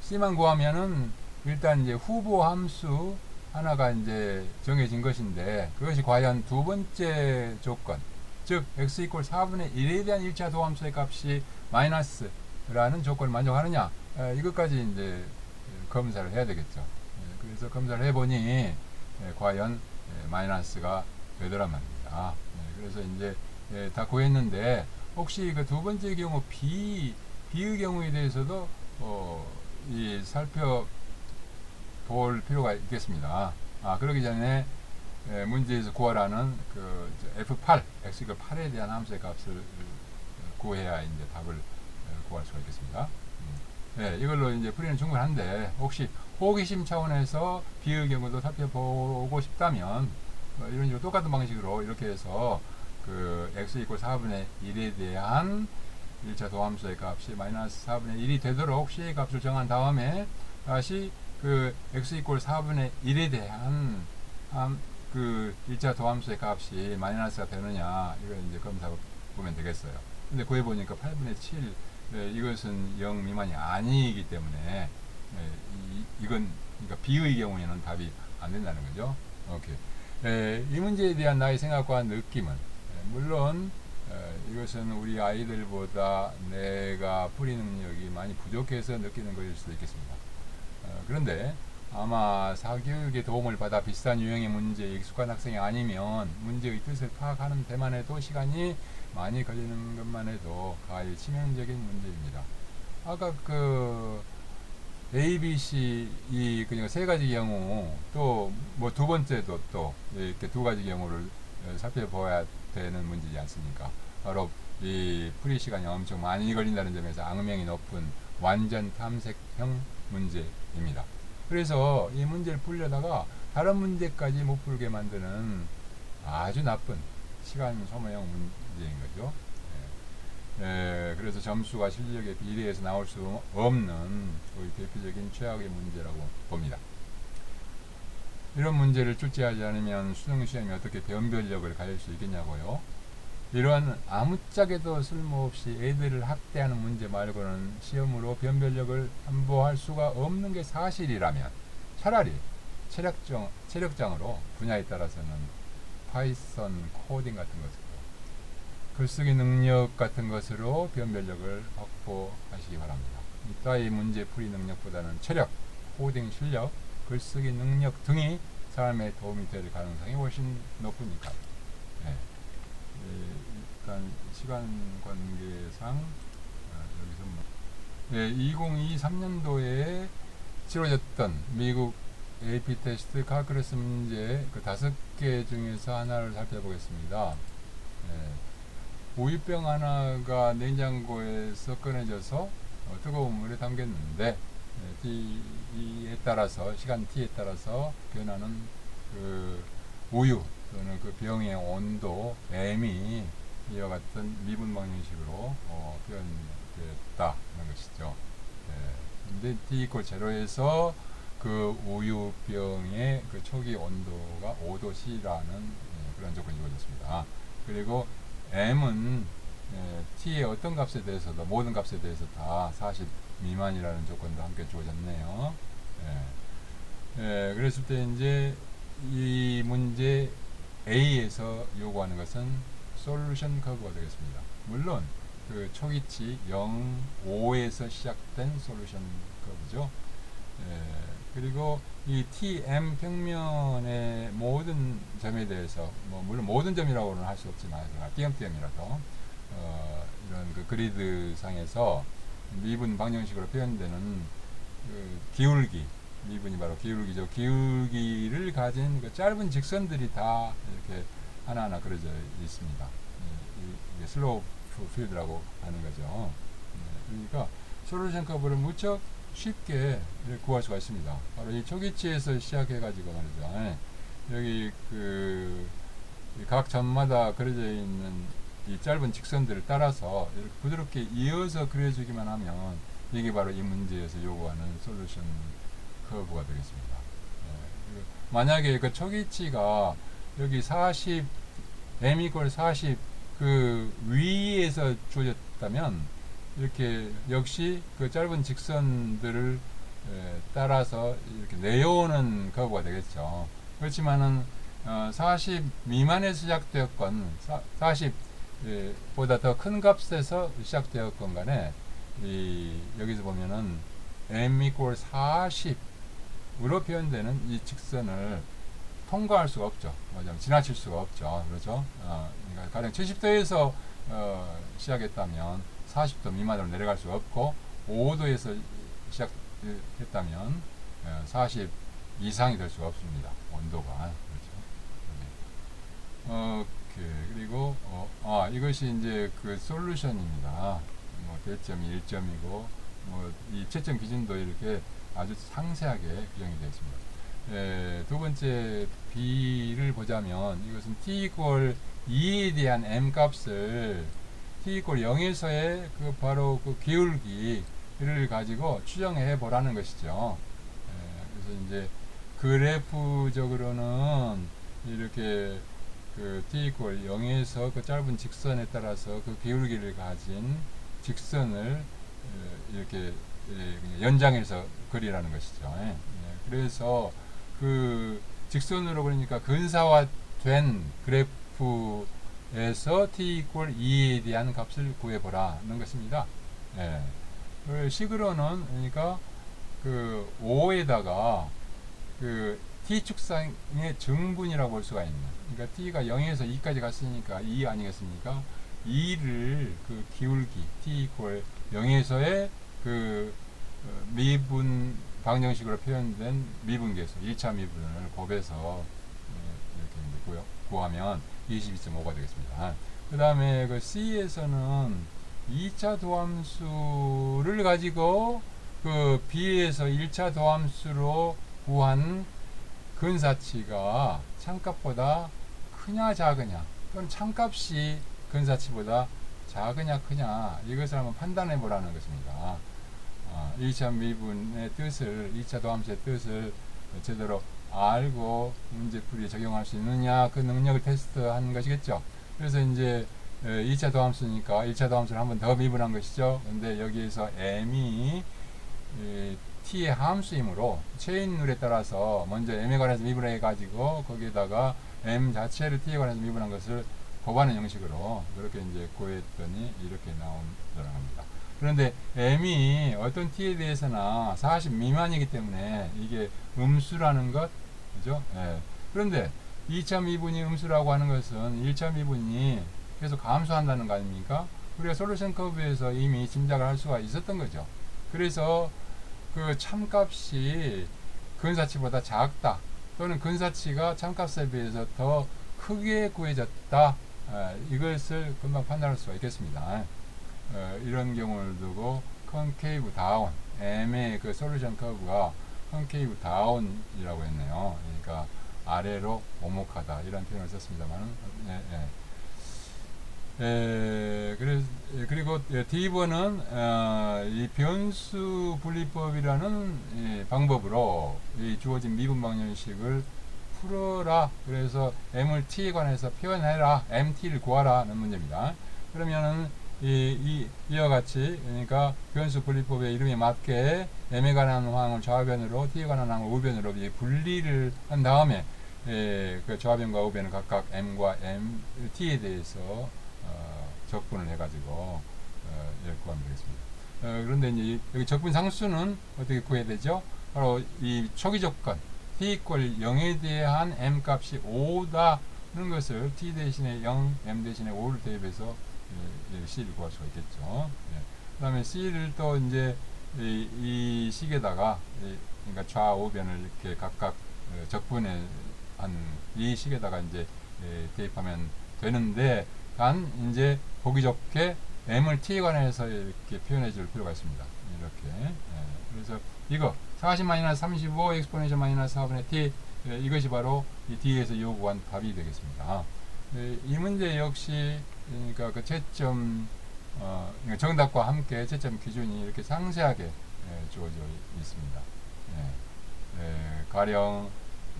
[SPEAKER 1] c만 구하면은 일단 이제 후보 함수 하나가 이제 정해진 것인데 그것이 과연 두 번째 조건, 즉 x 이퀄 4분의 1에 대한 1차 도함수의 값이 마이너스라는 조건을 만족하느냐, 이것까지 이제 검사를 해야 되겠죠. 그래서 검사를 해보니 과연 마이너스가 되더란 말입니다. 그래서 이제 다 구했는데 혹시 그 두 번째 경우 B의 경우에 대해서도 살펴볼 필요가 있겠습니다. 그러기 전에 문제에서 구하라는 그 F8, X가 8에 대한 함수의 값을 구해야 이제 답을 구할 수가 있겠습니다. 이걸로 이제 풀이는 충분한데 혹시 호기심 차원에서 B의 경우도 살펴보고 싶다면 이런 식으로 똑같은 방식으로 이렇게 해서 그 x 이퀄 4분의 1에 대한 1차 도함수의 값이 마이너스 4분의 1이 되도록 c의 값을 정한 다음에 다시 그 x 이퀄 4분의 1에 대한 그 1차 도함수의 값이 마이너스가 되느냐 이걸 이제 검사 보면 되겠어요. 근데 구해보니까 8분의 7 이것은 0 미만이 아니기 때문에 이건 그러니까 B의 경우에는 답이 안 된다는 거죠. 오케이. 이 문제에 대한 나의 생각과 느낌은 물론 이것은 우리 아이들보다 내가 풀이 능력이 많이 부족해서 느끼는 것일 수도 있겠습니다. 그런데 아마 사교육의 도움을 받아 비슷한 유형의 문제에 익숙한 학생이 아니면 문제의 뜻을 파악하는 데만 해도 시간이 많이 걸리는 것만 해도 가히 치명적인 문제입니다. 아까 그 A, B, C 이 그냥 세 가지 경우 또 뭐 두 번째도 또 이렇게 두 가지 경우를 살펴봐야 되는 문제지 않습니까? 바로 이 풀이 시간이 엄청 많이 걸린다는 점에서 악명이 높은 완전 탐색형 문제입니다. 그래서 이 문제를 풀려다가 다른 문제까지 못 풀게 만드는 아주 나쁜 시간 소모형 문제인 거죠. 그래서 점수가 실력에 비례해서 나올 수 없는 거의 대표적인 최악의 문제라고 봅니다. 이런 문제를 출제하지 않으면 수능시험이 어떻게 변별력을 가질 수 있겠냐고요. 이러한 아무짝에도 쓸모없이 애들을 학대하는 문제 말고는 시험으로 변별력을 담보할 수가 없는 게 사실이라면 차라리 체력장으로 분야에 따라서는 파이썬 코딩 같은 것으로 글쓰기 능력 같은 것으로 변별력을 확보하시기 바랍니다. 이따위 문제 풀이 능력보다는 체력, 코딩 실력, 글쓰기 능력 등이 삶에 도움이 될 가능성이 훨씬 높으니까. 일단 시간 관계상 여기서 2023년도에 치러졌던 미국 AP 테스트 칼큘러스 문제 그 5개 중에서 하나를 살펴보겠습니다. 우유병 하나가 냉장고에서 꺼내져서 뜨거운 물에 담겼는데 T에 따라서 시간 T에 따라서 변하는 그 우유 또는 그 병의 온도 M이 이와 같은 미분 방정식으로 표현됐다는 것이죠. 근데 T 이퀄 0에서 그 우유병의 그 초기 온도가 5도C라는 그런 조건이 주어졌습니다. 그리고 M은 T의 어떤 값에 대해서도 모든 값에 대해서 다 40 미만이라는 조건도 함께 주어졌네요. 그랬을 때 이제 이 문제 A에서 요구하는 것은 솔루션 커브가 되겠습니다. 물론 그 초기치 0, 5에서 시작된 솔루션 커브죠. 그리고 이 TM 평면의 모든 점에 대해서 물론 모든 점이라고는 할 수 없지만 띄엄띄엄이라도 이런 그 그리드 상에서 미분 방정식으로 표현되는 그 기울기, 미분이 바로 기울기죠. 기울기를 가진 그 짧은 직선들이 다 이렇게 하나하나 그려져 있습니다. 이게 슬로프 필드라고 하는 거죠. 그러니까 솔루션 커브를 무척 쉽게 구할 수가 있습니다. 바로 이 초기치에서 시작해가지고 말이죠. 여기 그 각 점마다 그려져 있는 이 짧은 직선들을 따라서 이렇게 부드럽게 이어서 그려주기만 하면 이게 바로 이 문제에서 요구하는 솔루션 커브가 되겠습니다. 만약에 그 초기치가 여기 40, m 이퀄 40 그 위에서 주어졌다면 이렇게 역시 그 짧은 직선들을 따라서 이렇게 내려오는 커브가 되겠죠. 그렇지만은 40 미만에서 시작되었건 40 보다 더 큰 값에서 시작되었건 간에 여기서 보면은 m 이퀄 40으로 표현되는 이 직선을 통과할 수가 없죠. 지나칠 수가 없죠. 그렇죠? 그러니까 가령 70도에서 시작했다면 40도 미만으로 내려갈 수 없고 5도에서 시작했다면 40 이상이 될 수가 없습니다. 온도가. 그렇죠? 오케이. 그리고 이것이 이제 그 솔루션입니다. 대점이 1점이고 이 채점 기준도 이렇게 아주 상세하게 규정이 되어 있습니다. 두 번째 B를 보자면 이것은 T 이퀄 2에 대한 M 값을 T 이퀄 0에서의 그 바로 그 기울기를 가지고 추정해 보라는 것이죠. 그래서 이제 그래프적으로는 이렇게 그 T 이퀄 0에서 그 짧은 직선에 따라서 그 기울기를 가진 직선을 이렇게 연장해서 그리라는 것이죠. 그래서 그 직선으로 그러니까 근사화된 그래프에서 t 이퀄 2에 대한 값을 구해보라는 것입니다. 그 식으로는 그러니까 그 5에다가 그 t 축상의 증분이라고 볼 수가 있는, 그러니까 t가 0에서 2까지 갔으니까 2 아니겠습니까? 2를 그 기울기 t 이퀄 0에서의 그 미분 방정식으로 표현된 미분계수 1차 미분을 곱해서 이렇게 구하면 22.5가 되겠습니다. 그 다음에 그 C에서는 2차 도함수를 가지고 그 B에서 1차 도함수로 구한 근사치가 참값보다 크냐 작으냐, 또는 참값이 근사치보다 작으냐 크냐, 이것을 한번 판단해 보라는 것입니다. 1차 미분의 뜻을, 2차 도함수의 뜻을 제대로 알고 문제풀이에 적용할 수 있느냐, 그 능력을 테스트하는 것이겠죠. 그래서 이제 2차 도함수니까 1차 도함수를 한 번 더 미분한 것이죠. 근데 여기에서 m이 t의 함수이므로 체인 룰에 따라서 먼저 m에 관해서 미분해 가지고 거기에다가 m 자체를 t에 관해서 미분한 것을 곱하는 형식으로 그렇게 이제 구했더니 이렇게 나온다고 합니다. 그런데 m이 어떤 t에 대해서나 40 미만이기 때문에 이게 음수라는 것, 그죠? 그런데 2차 미분이 음수라고 하는 것은 1차 미분이 계속 감소한다는 거 아닙니까? 우리가 솔루션 커브에서 이미 짐작을 할 수가 있었던 거죠. 그래서 그 참값이 근사치보다 작다, 또는 근사치가 참값에 비해서 더 크게 구해졌다, 이것을 금방 판단할 수가 있겠습니다. 이런 경우를 두고 컨케이브 다운, M의 그 솔루션 커브가 컨케이브 다운이라고 했네요. 그러니까 아래로 오목하다, 이런 표현을 썼습니다만, 그리고 D번은 이 변수 분리법이라는 방법으로 이 주어진 미분 방정식을 풀어라. 그래서 m을 t에 관해서 표현해라. mt를 구하라는 문제입니다. 그러면은 이와 같이, 그러니까 변수 분리법의 이름에 맞게 m에 관한 항을 좌변으로, t에 관한 항을 우변으로 분리를 한 다음에 그 좌변과 우변은 각각 m과 t에 대해서 적분을 해가지고 이렇게 구하면 되겠습니다. 그런데 이제 여기 적분 상수는 어떻게 구해야 되죠? 바로 이 초기 조건 t = 0에 대한 m 값이 5다는 것을 t 대신에 0, m 대신에 5를 대입해서 c를 구할 수가 있겠죠. 그 다음에 c를 또 이제 이 식에다가 그러니까 좌우변을 이렇게 각각 적분해 한 이 식에다가 이제 대입하면 되는데, 단 이제 보기 좋게 m을 t에 관해서 이렇게 표현해 줄 필요가 있습니다. 이렇게. 그래서 이거 40-35 exponential 마이너스 4분의 t, 이것이 바로 이 뒤에서 요구한 답이 되겠습니다. 이 문제 역시 그러니까 그 채점 그러니까 정답과 함께 채점 기준이 이렇게 상세하게 주어져 있습니다. 가령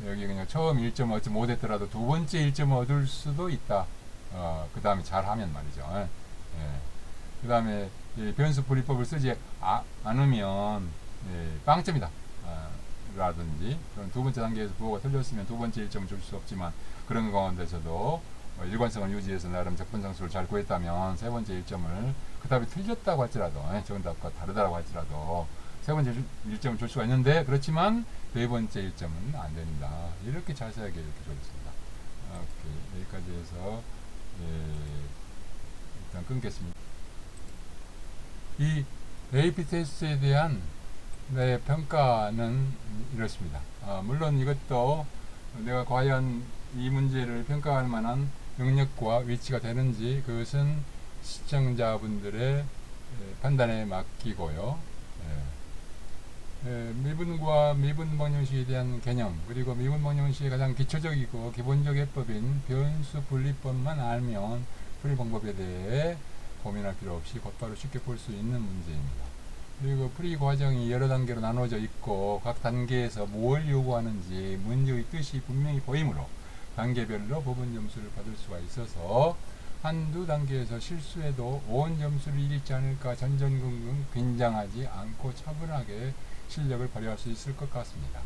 [SPEAKER 1] 여기 그냥 처음 1점 얻지 못했더라도 두 번째 1점을 얻을 수도 있다. 그 다음에 잘하면 말이죠. 그 다음에 변수 분리법을 쓰지 않으면 빵점이다. 라든지, 두 번째 단계에서 부호가 틀렸으면 두 번째 1점을 줄 수 없지만, 그런 가운데서도 일관성을 유지해서 나름 적분상수를 잘 구했다면 세 번째 1점을, 그 답이 틀렸다고 할지라도, 정답과 다르다고 할지라도 세 번째 1점을 줄 수가 있는데, 그렇지만 네 번째 1점은 안 된다. 이렇게 자세하게 이렇게 줘 있습니다. 오케이. 여기까지 해서 일단 끊겠습니다. 이 AP 테스트에 대한 내 평가는 이렇습니다. 물론 이것도 내가 과연 이 문제를 평가할 만한 능력과 위치가 되는지, 그것은 시청자분들의 판단에 맡기고요. 미분과 미분 방정식에 대한 개념, 그리고 미분 방정식의 가장 기초적이고 기본적 해법인 변수 분리법만 알면 풀이 방법에 대해 고민할 필요 없이 곧바로 쉽게 풀 수 있는 문제입니다. 그리고 풀이 과정이 여러 단계로 나눠져 있고, 각 단계에서 뭘 요구하는지 문제의 뜻이 분명히 보이므로 단계별로 부분 점수를 받을 수가 있어서 한두 단계에서 실수해도 온 점수를 잃지 않을까 전전긍긍 긴장하지 않고 차분하게 실력을 발휘할 수 있을 것 같습니다.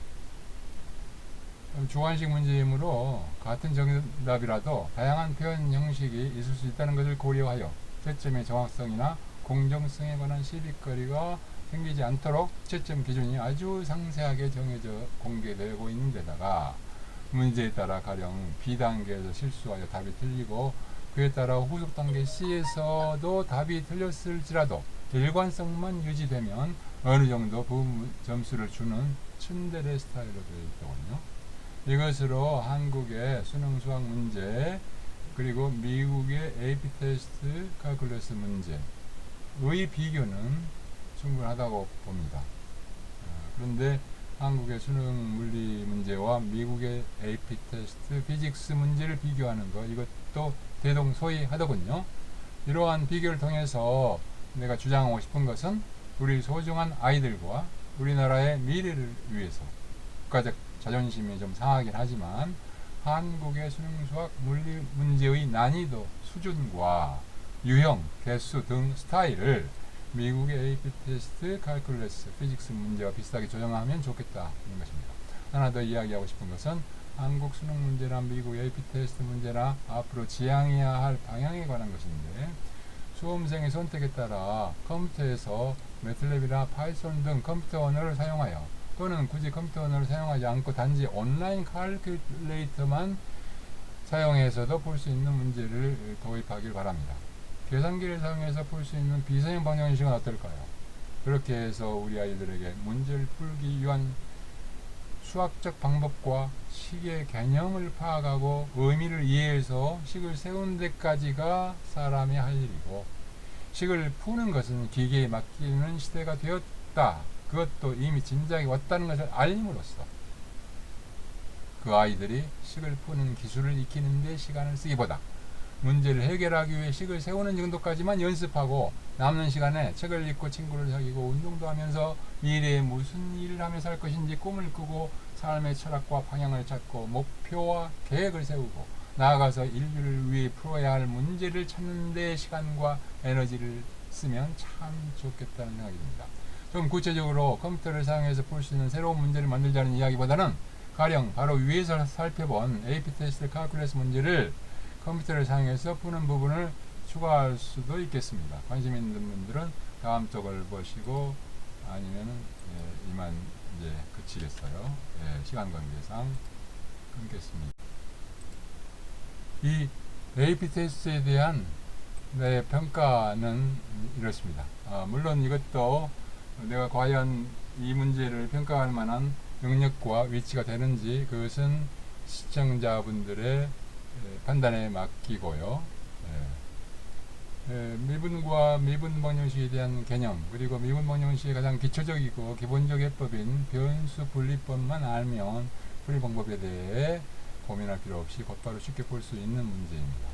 [SPEAKER 1] 주관식 문제이므로 같은 정답이라도 다양한 표현 형식이 있을 수 있다는 것을 고려하여 채점의 정확성이나 공정성에 관한 시비거리가 생기지 않도록 채점 기준이 아주 상세하게 정해져 공개되고 있는 데다가, 문제에 따라 가령 B단계에서 실수하여 답이 틀리고 그에 따라 후속 단계 C에서도 답이 틀렸을지라도 일관성만 유지되면 어느 정도 부분 점수를 주는 츤데레 스타일로 되어 있더군요. 이것으로 한국의 수능 수학 문제, 그리고 미국의 AP 테스트 칼큘러스 문제의 비교는 충분하다고 봅니다. 그런데 한국의 수능 물리 문제와 미국의 AP 테스트 피직스 문제를 비교하는 것, 이것도 대동소이하더군요. 이러한 비교를 통해서 내가 주장하고 싶은 것은, 우리 소중한 아이들과 우리나라의 미래를 위해서 국가적 자존심이 좀 상하긴 하지만 한국의 수능수학 물리 문제의 난이도 수준과 유형, 개수 등 스타일을 미국의 AP 테스트 칼큘러스 피직스 문제와 비슷하게 조정하면 좋겠다, 이런 것입니다. 하나 더 이야기하고 싶은 것은 한국 수능 문제나 미국 AP 테스트 문제나 앞으로 지향해야 할 방향에 관한 것인데, 수험생의 선택에 따라 컴퓨터에서 매틀랩이나 파이썬 등 컴퓨터 언어를 사용하여, 또는 굳이 컴퓨터 언어를 사용하지 않고 단지 온라인 칼큘레이터만 사용해서도 풀 수 있는 문제를 도입하길 바랍니다. 계산기를 사용해서 풀 수 있는 비서형 방정식은 어떨까요? 그렇게 해서 우리 아이들에게 문제를 풀기 위한 수학적 방법과 식의 개념을 파악하고 의미를 이해해서 식을 세우는 데까지가 사람이 할 일이고, 식을 푸는 것은 기계에 맡기는 시대가 되었다, 그것도 이미 진작에 왔다는 것을 알림으로써 그 아이들이 식을 푸는 기술을 익히는 데 시간을 쓰기보다 문제를 해결하기 위해 식을 세우는 정도까지만 연습하고 남는 시간에 책을 읽고 친구를 사귀고 운동도 하면서 미래에 무슨 일을 하며 살 것인지 꿈을 꾸고 삶의 철학과 방향을 찾고 목표와 계획을 세우고 나아가서 인류를 위해 풀어야 할 문제를 찾는 데 시간과 에너지를 쓰면 참 좋겠다는 생각이 듭니다. 좀 구체적으로 컴퓨터를 사용해서 풀 수 있는 새로운 문제를 만들자는 이야기보다는 가령 바로 위에서 살펴본 AP 테스트 칼큘러스 문제를 컴퓨터를 사용해서 푸는 부분을 추가할 수도 있겠습니다. 관심 있는 분들은 다음 쪽을 보시고 아니면 이만 이제 그치겠어요. 시간 관계상 끊겠습니다. 이 AP 테스트에 대한 내 평가는 이렇습니다. 물론 이것도 내가 과연 이 문제를 평가할 만한 능력과 위치가 되는지 그것은 시청자분들의 판단에 맡기고요. 미분과 미분 방정식에 대한 개념 그리고 미분 방정식의 가장 기초적이고 기본적 해법인 변수 분리법만 알면 풀이 방법에 대해 고민할 필요 없이 곧바로 쉽게 풀 수 있는 문제입니다.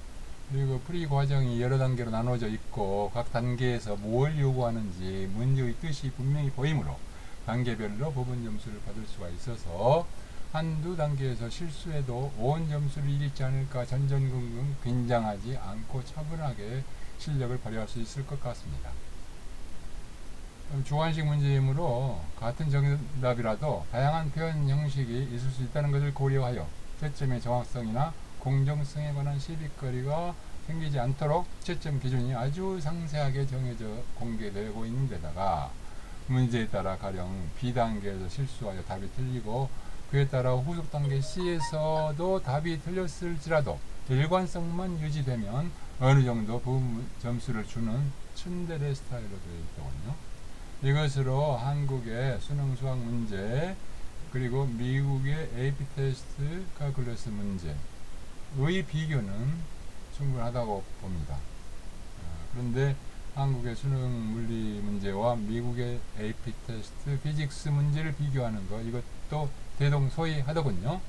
[SPEAKER 1] 그리고 풀이 과정이 여러 단계로 나눠져 있고 각 단계에서 뭘 요구하는지 문제의 뜻이 분명히 보이므로 단계별로 부분 점수를 받을 수가 있어서 한두 단계에서 실수해도 온 점수를 잃지 않을까 전전긍긍 긴장하지 않고 차분하게 실력을 발휘할 수 있을 것 같습니다. 주관식 문제이므로 같은 정답이라도 다양한 표현 형식이 있을 수 있다는 것을 고려하여 채점의 정확성이나 공정성에 관한 시비거리가 생기지 않도록 채점 기준이 아주 상세하게 정해져 공개되고 있는 데다가 문제에 따라 가령 B단계에서 실수하여 답이 틀리고 그에 따라 후속 단계 C에서도 답이 틀렸을지라도 일관성만 유지되면 어느 정도 부분 점수를 주는 츤데레 스타일로 되어 있더군요. 이것으로 한국의 수능 수학 문제 그리고 미국의 AP 테스트 칼큘러스 문제의 비교는 충분하다고 봅니다. 그런데 한국의 수능 물리 문제와 미국의 AP 테스트 피직스 문제를 비교하는 것 이것도 대동소이하더군요.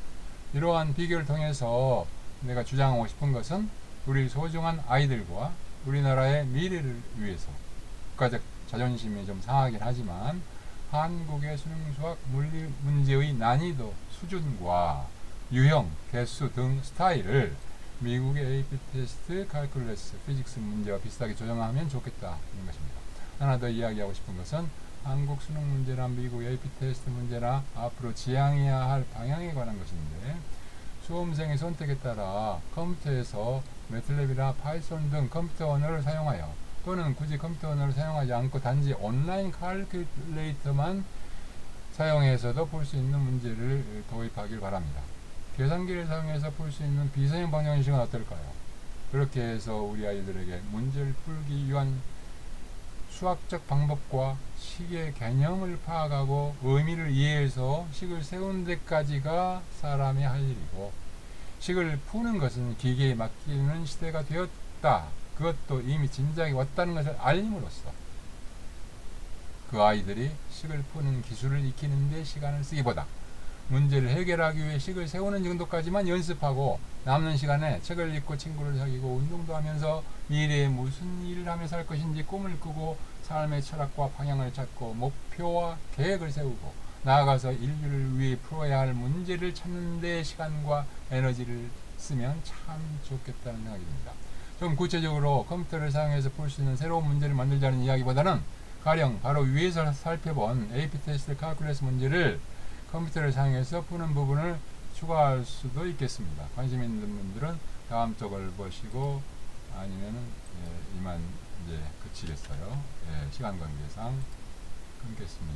[SPEAKER 1] 이러한 비교를 통해서 내가 주장하고 싶은 것은 우리 소중한 아이들과 우리나라의 미래를 위해서 국가적 자존심이 좀 상하긴 하지만 한국의 수능 수학 물리 문제의 난이도 수준과 유형, 개수 등 스타일을 미국의 AP 테스트 칼큘러스 피직스 문제와 비슷하게 조정하면 좋겠다는 것입니다. 하나 더 이야기하고 싶은 것은 한국 수능 문제나 미국 AP 테스트 문제나 앞으로 지향해야 할 방향에 관한 것인데 수험생의 선택에 따라 컴퓨터에서 매틀랩이나 파이썬 등 컴퓨터 언어를 사용하여 또는 굳이 컴퓨터 언어를 사용하지 않고 단지 온라인 칼큘레이터만 사용해서도 풀 수 있는 문제를 도입하길 바랍니다. 계산기를 사용해서 풀 수 있는 비서형 방정식은 어떨까요? 그렇게 해서 우리 아이들에게 문제를 풀기 위한 수학적 방법과 식의 개념을 파악하고 의미를 이해해서 식을 세우는 데까지가 사람이 할 일이고 식을 푸는 것은 기계에 맡기는 시대가 되었다. 그것도 이미 진작에 왔다는 것을 알림으로써 그 아이들이 식을 푸는 기술을 익히는 데 시간을 쓰기보다 문제를 해결하기 위해 식을 세우는 정도까지만 연습하고 남는 시간에 책을 읽고 친구를 사귀고 운동도 하면서 미래에 무슨 일을 하며 살 것인지 꿈을 꾸고 삶의 철학과 방향을 찾고 목표와 계획을 세우고 나아가서 인류를 위해 풀어야 할 문제를 찾는 데 시간과 에너지를 쓰면 참 좋겠다는 생각이 듭니다. 좀 구체적으로 컴퓨터를 사용해서 풀 수 있는 새로운 문제를 만들자는 이야기보다는 가령 바로 위에서 살펴본 AP 테스트 칼큘러스 문제를 컴퓨터를 사용해서 푸는 부분을 추가할 수도 있겠습니다. 관심 있는 분들은 다음 쪽을 보시고 아니면 이만 이제 그치겠어요. 시간 관계상 끊겠습니다.